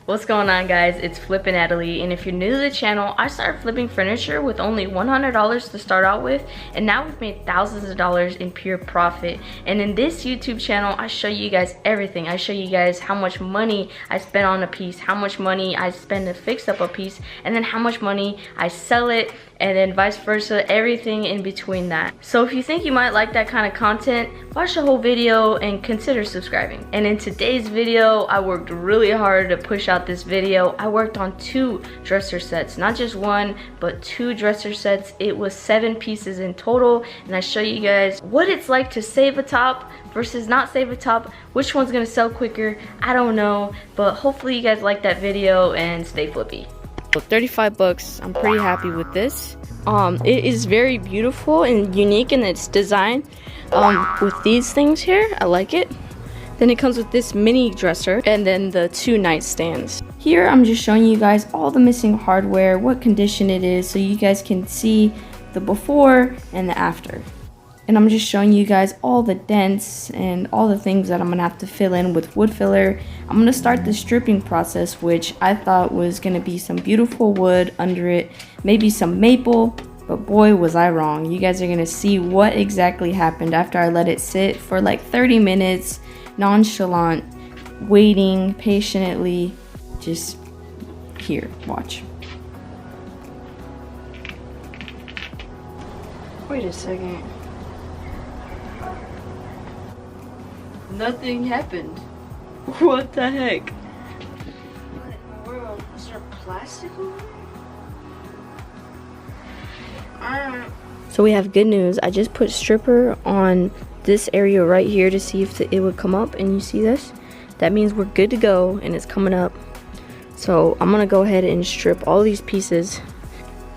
What's going on, guys? It's FlippingNataly, and if you're new to the channel, I started flipping furniture with only $100 to start out with, and now we've made thousands of dollars in pure profit. And in this YouTube channel, I show you guys everything. I show you guys how much money I spend on a piece, how much money I spend to fix up a piece, and then how much money I sell it, and then vice versa, everything in between that. So if you think you might like that kind of content, watch the whole video and consider subscribing. And in today's video, I worked really hard to push out this video. I worked on 2 dresser sets, not just 1, but 2 dresser sets. It was 7 pieces in total, and I show you guys what it's like to save a top versus not save a top. Which one's gonna sell quicker, I don't know, but hopefully you guys like that video and stay flippy. 35 bucks. I'm pretty happy with this. It is very beautiful and unique in its design. With these things here, I like it. Then it comes with this mini dresser and then the 2 nightstands. Here I'm just showing you guys all the missing hardware, what condition it is, so you guys can see the before and the after. And I'm just showing you guys all the dents and all the things that I'm gonna have to fill in with wood filler. I'm gonna start the stripping process, which I thought was gonna be some beautiful wood under it, maybe some maple, but boy was I wrong. You guys are gonna see what exactly happened after I let it sit for like 30 minutes, nonchalant, waiting patiently. Just here, watch. Wait a second. Nothing happened. What the heck? What in the world? Is there plastic over there? So we have good news. I just put stripper on this area right here to see if it would come up, and you see this? That means we're good to go and it's coming up. So I'm gonna go ahead and strip all these pieces.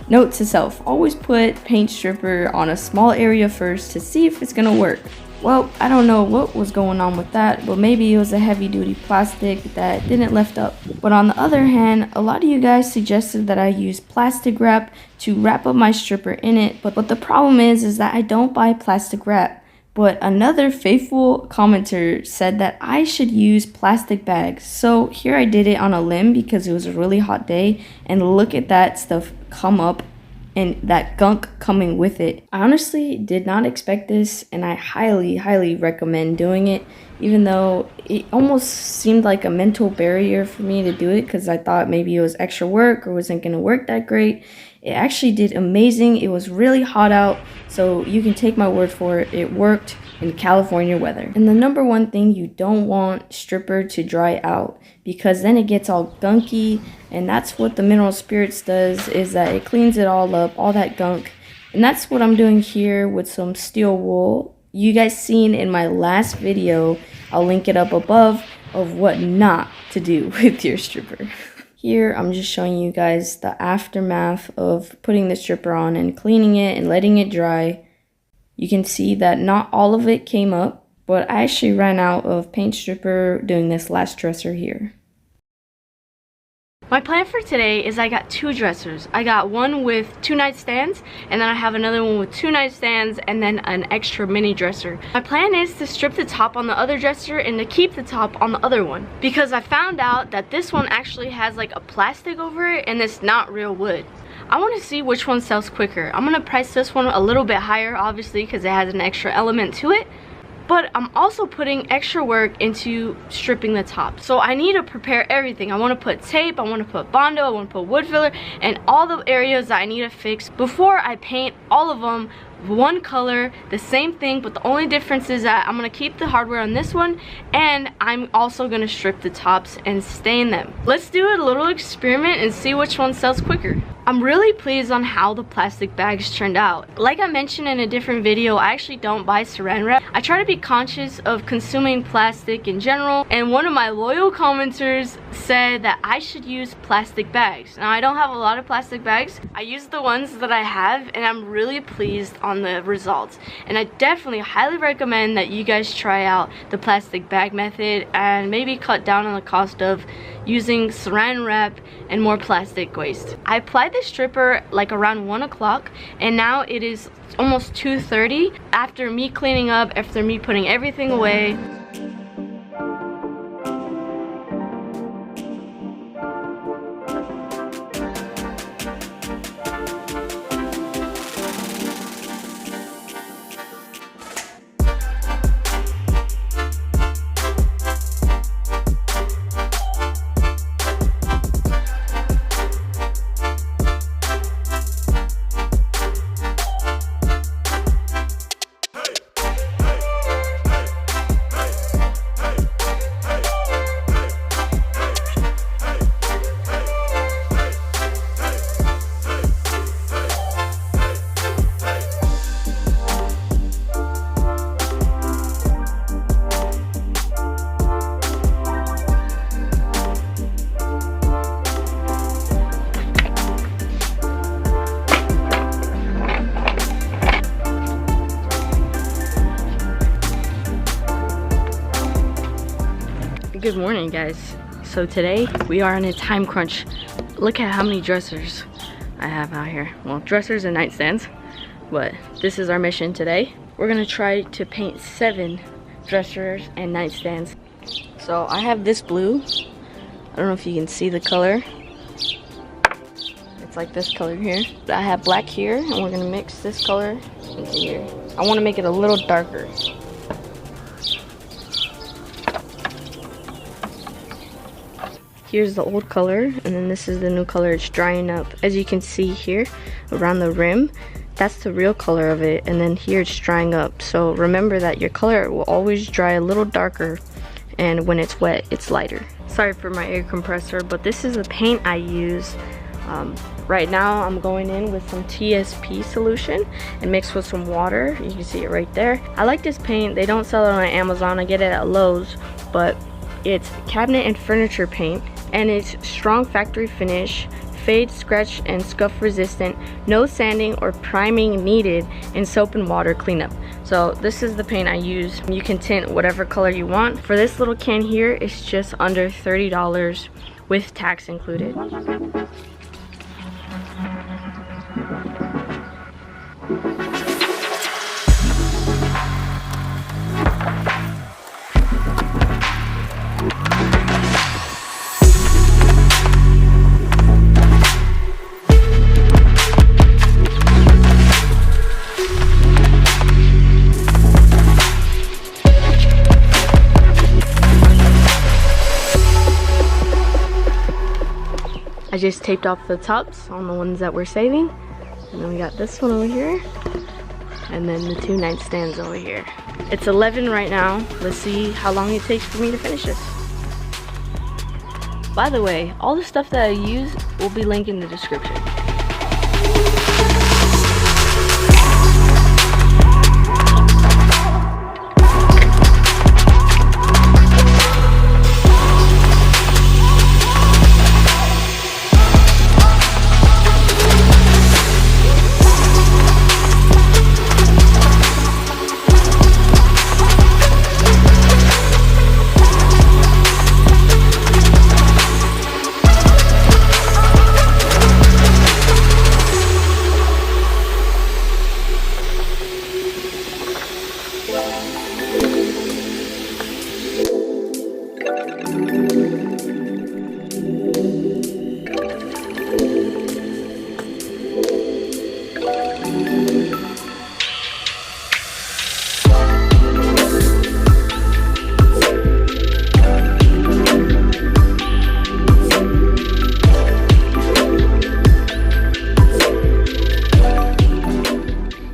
Note to self, always put paint stripper on a small area first to see if it's gonna work. Well, I don't know what was going on with that, but maybe it was a heavy duty plastic that didn't lift up. But on the other hand, a lot of you guys suggested that I use plastic wrap to wrap up my stripper in it. But the problem is that I don't buy plastic wrap. But another faithful commenter said that I should use plastic bags. So here I did it on a limb because it was a really hot day, and look at that stuff come up and that gunk coming with it. I honestly did not expect this, and I highly recommend doing it, even though it almost seemed like a mental barrier for me to do it because I thought maybe it was extra work or wasn't gonna work that great. It actually did amazing. It was really hot out, so you can take my word for it. It worked in California weather. And the number one thing, you don't want stripper to dry out because then it gets all gunky, and that's what the mineral spirits does, is that it cleans it all up, all that gunk. And that's what I'm doing here with some steel wool. You guys seen in my last video, I'll link it up above, of what not to do with your stripper. Here I'm just showing you guys the aftermath of putting the stripper on and cleaning it and letting it dry. You can see that not all of it came up, but I actually ran out of paint stripper doing this last dresser here. My plan for today is I got 2 dressers. I got one with 2 nightstands, and then I have another one with 2 nightstands and then an extra mini dresser. My plan is to strip the top on the other dresser and to keep the top on the other one, because I found out that this one actually has like a plastic over it and it's not real wood. I want to see which one sells quicker. I'm gonna price this one a little bit higher, obviously, because it has an extra element to it. But I'm also putting extra work into stripping the top. So I need to prepare everything. I want to put tape, I want to put Bondo, I want to put wood filler, and all the areas that I need to fix before I paint all of them one color, the same thing, but the only difference is that I'm going to keep the hardware on this one, and I'm also going to strip the tops and stain them. Let's do a little experiment and see which one sells quicker. I'm really pleased on how the plastic bags turned out. Like I mentioned in a different video, I actually don't buy saran wrap. I try to be conscious of consuming plastic in general, and one of my loyal commenters said that I should use plastic bags. Now, I don't have a lot of plastic bags. I use the ones that I have, and I'm really pleased on the results. And I definitely highly recommend that you guys try out the plastic bag method and maybe cut down on the cost of using saran wrap and more plastic waste. I applied the stripper like around 1 o'clock, and now it is almost 2:30 after me cleaning up, after me putting everything away. Good morning, guys. So today we are on a time crunch. Look at how many dressers I have out here. Well, dressers and nightstands, but this is our mission today. We're gonna try to paint 7 dressers and nightstands. So I have this blue. I don't know if you can see the color. It's like this color here. I have black here, and we're gonna mix this color into here. I wanna make it a little darker. Here's the old color, and then this is the new color. It's drying up. As you can see here, around the rim, that's the real color of it, and then here it's drying up. So remember that your color will always dry a little darker, and when it's wet, it's lighter. Sorry for my air compressor, but this is the paint I use. Right now, I'm going in with some TSP solution and mixed with some water. You can see it right there. I like this paint. They don't sell it on Amazon. I get it at Lowe's, but it's cabinet and furniture paint, and it's strong factory finish, fade, scratch, and scuff resistant, no sanding or priming needed, and soap and water cleanup. So this is the paint I use. You can tint whatever color you want. For this little can here, it's just under $30 with tax included. I just taped off the tops on the ones that we're saving, and then we got this one over here, and then the 2 nightstands over here. It's 11 right now. Let's see how long it takes for me to finish this. By the way, all the stuff that I use will be linked in the description.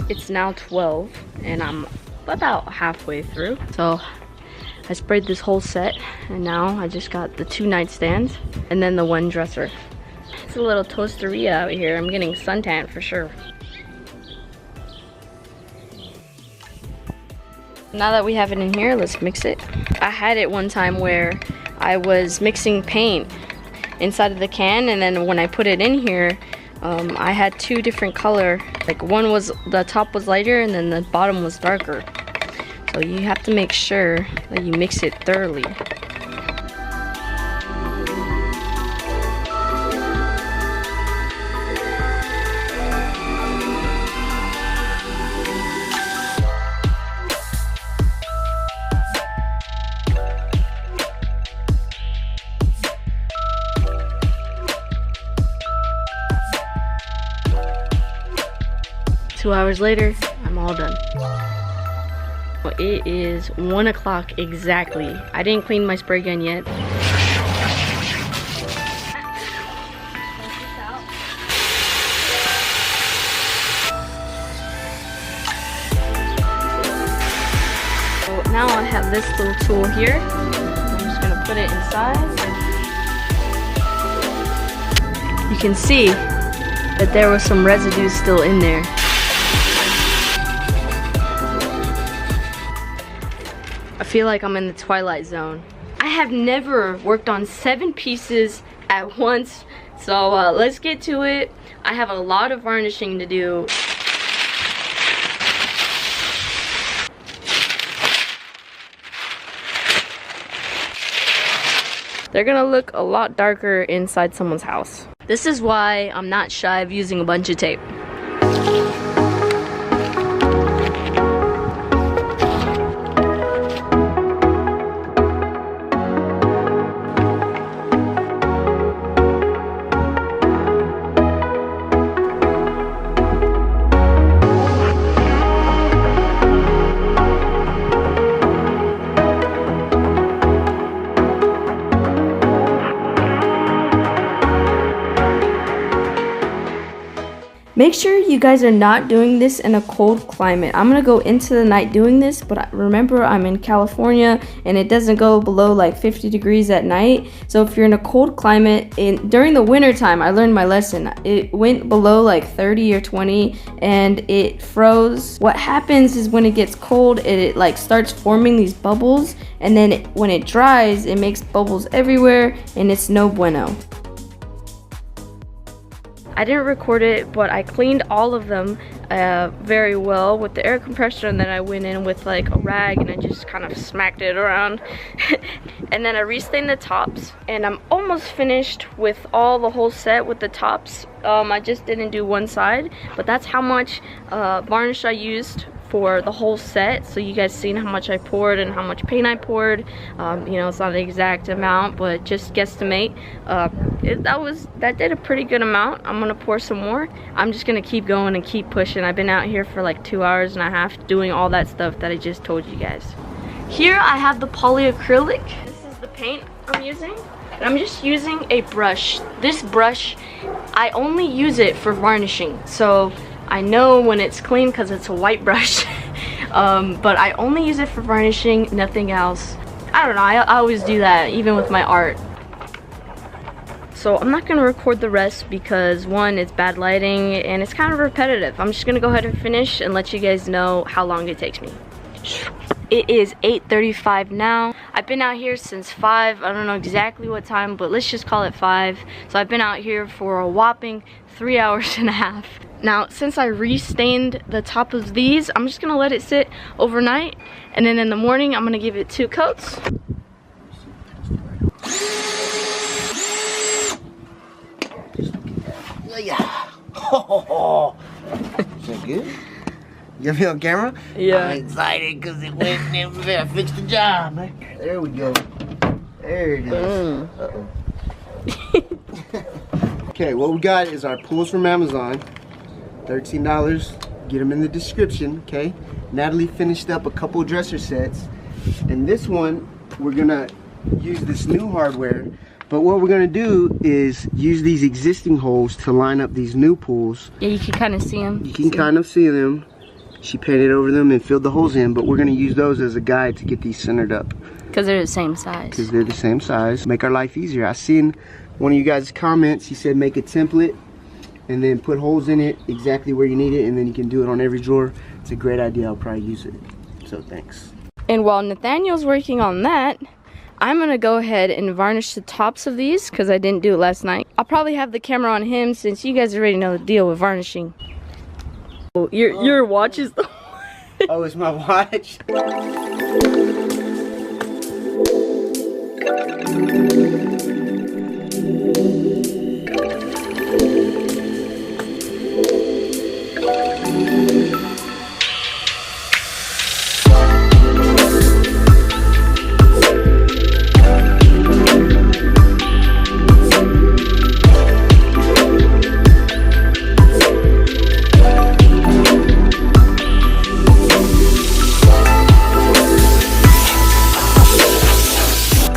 It's now 12 and I'm about halfway through. So I sprayed this whole set, and now I just got the 2 nightstands and then the 1 dresser. It's a little toasteria out here. I'm getting suntan for sure. Now that we have it in here, let's mix it. I had it one time where I was mixing paint inside of the can, and then when I put it in here, I had 2 different color. Like one was, the top was lighter and then the bottom was darker. So you have to make sure that you mix it thoroughly. Two hours later, I'm all done. Well, it is 1 o'clock exactly. I didn't clean my spray gun yet. So now I have this little tool here. I'm just gonna put it inside. You can see that there was some residue still in there. I feel like I'm in the Twilight Zone. I have never worked on 7 pieces at once, so let's get to it. I have a lot of varnishing to do. they're gonna look a lot darker inside someone's house. This is why I'm not shy of using a bunch of tape. Make sure you guys are not doing this in a cold climate. I'm gonna go into the night doing this, but remember I'm in California and it doesn't go below like 50 degrees at night. So if you're in a cold climate, during the winter time, I learned my lesson. It went below like 30 or 20 and it froze. What happens is when it gets cold, it like starts forming these bubbles, and then when it dries, it makes bubbles everywhere and it's no bueno. I didn't record it, but I cleaned all of them very well with the air compressor, and then I went in with like a rag and I just kind of smacked it around. And then I restained the tops, and I'm almost finished with all the whole set with the tops. I just didn't do one side, but that's how much varnish I used for the whole set. So you guys seen how much I poured and how much paint I poured. You know, it's not an exact amount, but just guesstimate. That did a pretty good amount. I'm gonna pour some more. I'm just gonna keep going and keep pushing. I've been out here for like 2.5 hours doing all that stuff that I just told you guys. Here I have the polyacrylic. This is the paint I'm using. And I'm just using a brush. This brush, I only use it for varnishing. So I know when it's clean because it's a white brush. But I only use it for varnishing, nothing else. I don't know, I always do that, even with my art. So I'm not gonna record the rest because one, it's bad lighting and it's kind of repetitive. I'm just gonna go ahead and finish and let you guys know how long it takes me. It is 8:35 now. I've been out here since 5. I don't know exactly what time, but let's just call it 5. So I've been out here for a whopping 3.5 hours. Now, since I restained the top of these, I'm just gonna let it sit overnight, and then in the morning, I'm gonna give it 2 coats. Yeah. Oh, is that good? You got me on camera? Yeah. I'm excited because it went everywhere. I fixed the job. There we go. There it is. Uh-oh. Okay, what we got is our pulls from Amazon. $13. Get them in the description, okay? Natalie finished up a couple dresser sets. And this one, we're gonna use this new hardware. But what we're gonna do is use these existing holes to line up these new pulls. Yeah, you can kind of see them. You can kind of see them. She painted over them and filled the holes in, but we're gonna use those as a guide to get these centered up. Because they're the same size. Because they're the same size. Make our life easier. I seen one of you guys' comments, he said make a template and then put holes in it exactly where you need it, and then you can do it on every drawer. It's a great idea. I'll probably use it. So thanks. And while Nathaniel's working on that, I'm gonna go ahead and varnish the tops of these because I didn't do it last night. I'll probably have the camera on him since you guys already know the deal with varnishing. Oh, your watch is the Oh, it's my watch?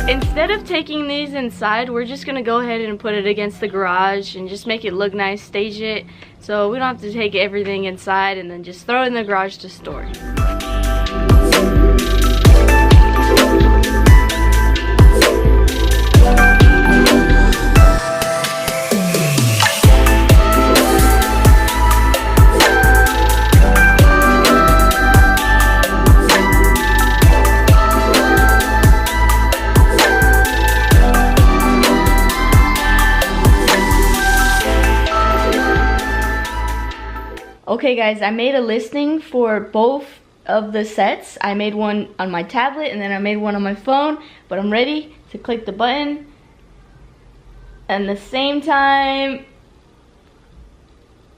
Instead of taking these inside, we're just gonna go ahead and put it against the garage and just make it look nice, stage it, so we don't have to take everything inside and then just throw it in the garage to store. Okay guys, I made a listing for both of the sets. I made one on my tablet and then I made one on my phone, but I'm ready to click the button and the same time.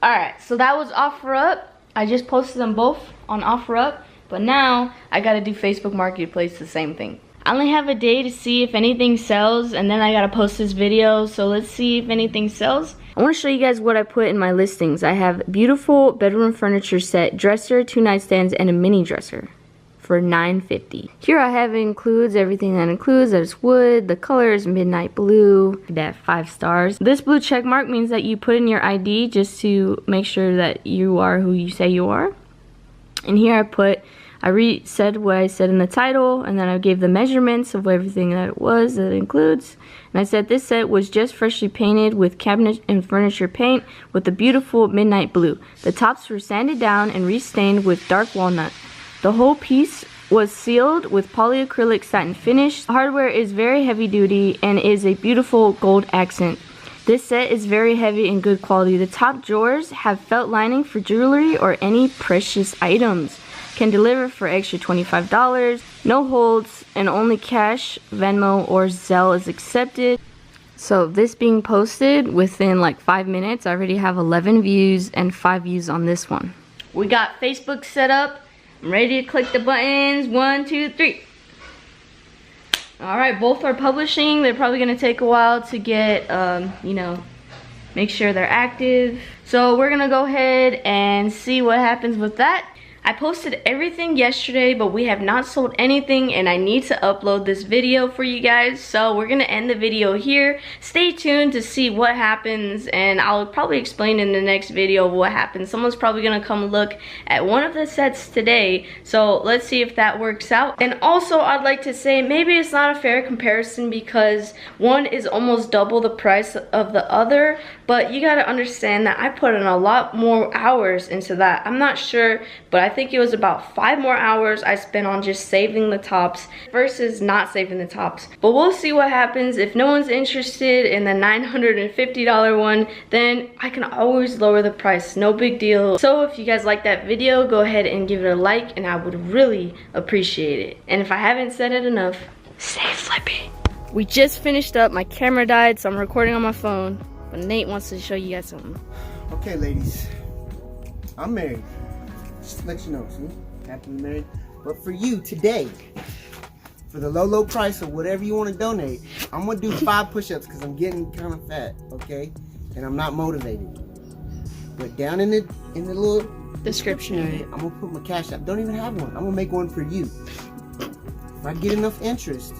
Alright, so that was OfferUp. I just posted them both on OfferUp, but now I gotta do Facebook Marketplace, the same thing. I only have a day to see if anything sells, and then I gotta post this video, so let's see if anything sells. I want to show you guys what I put in my listings. I have beautiful bedroom furniture set, dresser, 2 nightstands, and a mini dresser for $9.50. Here I have includes everything that includes. There's wood, the color is midnight blue, that 5 stars. This blue check mark means that you put in your ID just to make sure that you are who you say you are. And here I said what I said in the title, and then I gave the measurements of everything that it was, that it includes. And I said this set was just freshly painted with cabinet and furniture paint with a beautiful midnight blue. The tops were sanded down and restained with dark walnut. The whole piece was sealed with polyacrylic satin finish. The hardware is very heavy duty and is a beautiful gold accent. This set is very heavy and good quality. The top drawers have felt lining for jewelry or any precious items. Can deliver for extra $25. No holds and only cash, Venmo, or Zelle is accepted. So this being posted within like 5 minutes, I already have 11 views and 5 views on this one. We got Facebook set up. I'm ready to click the buttons. 1, 2, 3. Alright, both are publishing. They're probably going to take a while to get, you know, make sure they're active. So we're going to go ahead and see what happens with that. I posted everything yesterday, but we have not sold anything, and I need to upload this video for you guys. So we're gonna end the video here. Stay tuned to see what happens, and I'll probably explain in the next video what happens. Someone's probably gonna come look at one of the sets today, so let's see if that works out. And also, I'd like to say maybe it's not a fair comparison because one is almost double the price of the other, but you gotta understand that I put in a lot more hours into that. I'm not sure, but I think it was about 5 more hours I spent on just saving the tops versus not saving the tops. But we'll see what happens. If no one's interested in the $950 one, then I can always lower the price, no big deal. So if you guys like that video, go ahead and give it a like, and I would really appreciate it. And if I haven't said it enough, stay flippy. We just finished up. My camera died, so I'm recording on my phone, but Nate wants to show you guys something. Okay, ladies, I'm married. Just to let you know, see? Happily married. But for you today, for the low price of whatever you want to donate, I'm gonna do 5 push-ups because I'm getting kind of fat, okay? And I'm not motivated. But down in the little description area, I'm gonna put my Cashapp. Don't even have one. I'm gonna make one for you. If I get enough interest,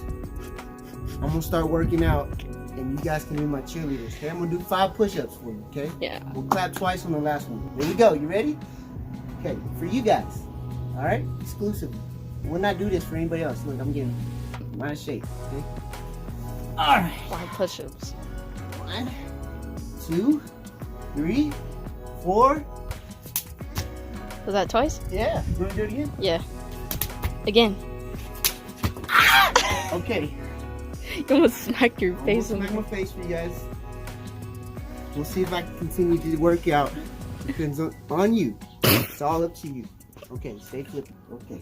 I'm gonna start working out, and you guys can be my cheerleaders. Okay, I'm gonna do 5 push-ups for you. Okay? Yeah. We'll clap twice on the last one. Here we go. You ready? Okay, for you guys, all right, exclusive. We'll not do this for anybody else. Look, I'm getting my shape, okay? All right. 5 push-ups. 1, 2, 3, 4. Was that twice? Yeah. You want to do it again? Yeah. Again. Okay. You almost smacked your face on my face for you guys. We'll see if I can continue to work out. Depends on you. It's all up to you. Okay, stay flippy. Okay.